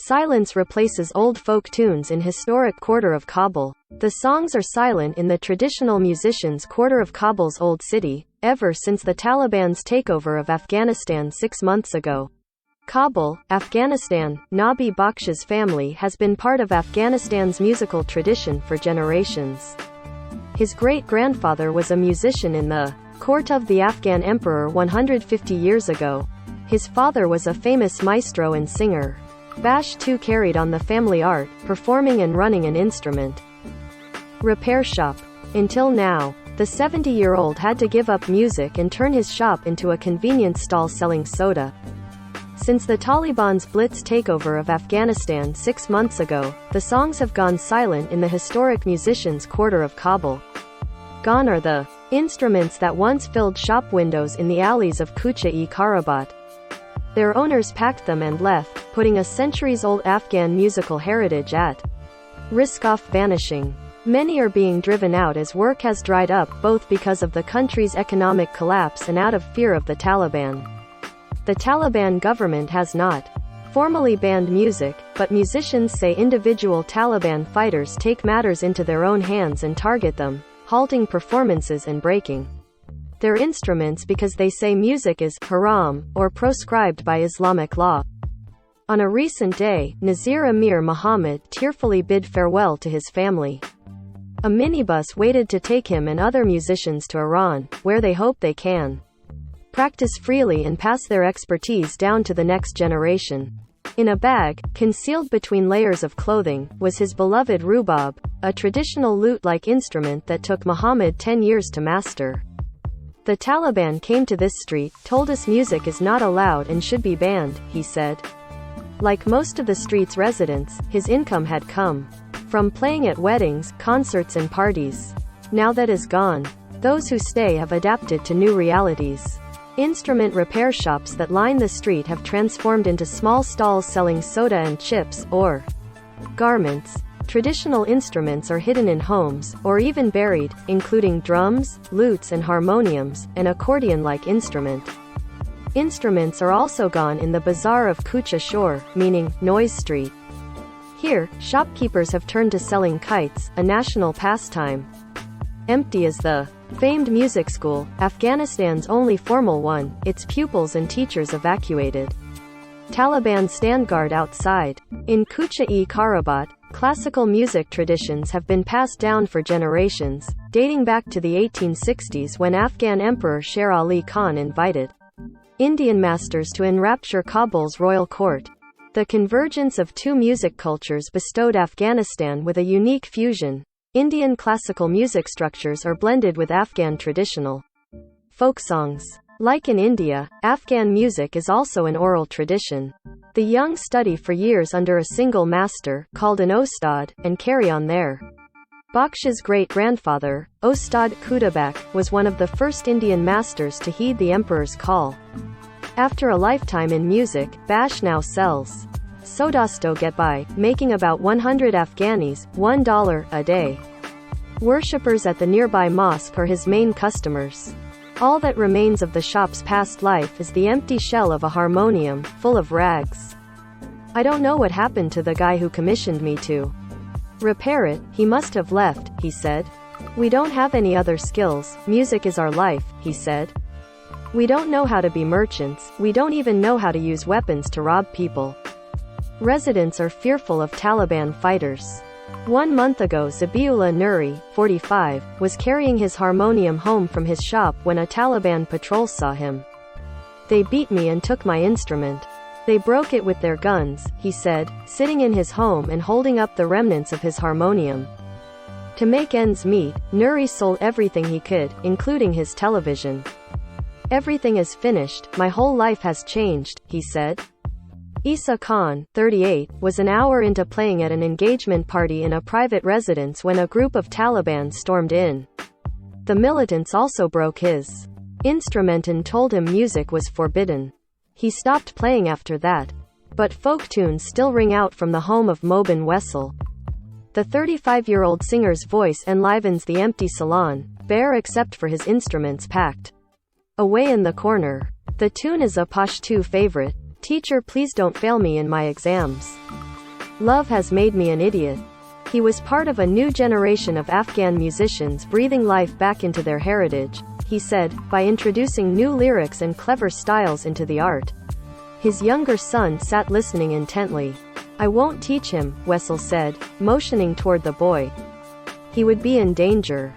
Silence replaces old folk tunes in historic quarter of Kabul. The songs are silent in the traditional musicians' quarter of Kabul's old city, ever since the Taliban's takeover of Afghanistan 6 months ago. Kabul, Afghanistan. Nabi Bakshi's family has been part of Afghanistan's musical tradition for generations. His great-grandfather was a musician in the court of the Afghan emperor 150 years ago. His father was a famous maestro and singer. Bash too carried on the family art, performing and running an instrument. Repair shop. Until now, the 70-year-old had to give up music and turn his shop into a convenience stall selling soda. Since the Taliban's blitz takeover of Afghanistan 6 months ago, the songs have gone silent in the historic musicians' quarter of Kabul. Gone are the instruments that once filled shop windows in the alleys of Kucha-e-Karabat. Their owners packed them and left, putting a centuries-old Afghan musical heritage at risk of vanishing. Many are being driven out as work has dried up, both because of the country's economic collapse and out of fear of the Taliban. The Taliban government has not formally banned music, but musicians say individual Taliban fighters take matters into their own hands and target them, halting performances and breaking their instruments because they say music is haram, or proscribed by Islamic law. On a recent day, Nazir Amir Muhammad tearfully bid farewell to his family. A minibus waited to take him and other musicians to Iran, where they hope they can practice freely and pass their expertise down to the next generation. In a bag, concealed between layers of clothing, was his beloved rubab, a traditional lute-like instrument that took Muhammad 10 years to master. The Taliban came to this street, told us music is not allowed and should be banned, he said. Like most of the street's residents, his income had come from playing at weddings, concerts and parties. Now that is gone. Those who stay have adapted to new realities. Instrument repair shops that line the street have transformed into small stalls selling soda and chips, or garments. Traditional instruments are hidden in homes, or even buried, including drums, lutes and harmoniums, an accordion-like instrument. Instruments are also gone in the bazaar of Kucha Shore, meaning noise street. Here, shopkeepers have turned to selling kites, a national pastime. Empty is the famed music school, Afghanistan's only formal one, its pupils and teachers evacuated. Taliban stand guard outside. In Kucha-e-Karabat, classical music traditions have been passed down for generations, dating back to the 1860s when Afghan Emperor Sher Ali Khan invited Indian masters to enrapture Kabul's royal court. The convergence of two music cultures bestowed Afghanistan with a unique fusion. Indian classical music structures are blended with Afghan traditional folk songs. Like in India, Afghan music is also an oral tradition. The young study for years under a single master, called an ostad, and carry on there. Bakshi's great-grandfather, Ostad Kudabak, was one of the first Indian masters to heed the emperor's call. After a lifetime in music, Bash now sells sodasto get by, making about 100 Afghanis, $1 a day. Worshippers at the nearby mosque are his main customers. All that remains of the shop's past life is the empty shell of a harmonium, full of rags. I don't know what happened to the guy who commissioned me to repair it, he must have left, he said. We don't have any other skills, music is our life, he said. We don't know how to be merchants, we don't even know how to use weapons to rob people. Residents are fearful of Taliban fighters. 1 month ago Zabiullah Nuri, 45, was carrying his harmonium home from his shop when a Taliban patrol saw him. They beat me and took my instrument. They broke it with their guns, he said, sitting in his home and holding up the remnants of his harmonium. To make ends meet, Nuri sold everything he could, including his television. Everything is finished, my whole life has changed, he said. Isa Khan, 38, was an hour into playing at an engagement party in a private residence when a group of Taliban stormed in. The militants also broke his instrument and told him music was forbidden. He stopped playing after that. But folk tunes still ring out from the home of Mobin Wessel. The 35-year-old singer's voice enlivens the empty salon, bare except for his instruments packed away in the corner. The tune is a Pashtu favorite. Teacher, please don't fail me in my exams. Love has made me an idiot. He was part of a new generation of Afghan musicians breathing life back into their heritage, he said, by introducing new lyrics and clever styles into the art. His younger son sat listening intently. I won't teach him, Wessel said, motioning toward the boy. He would be in danger.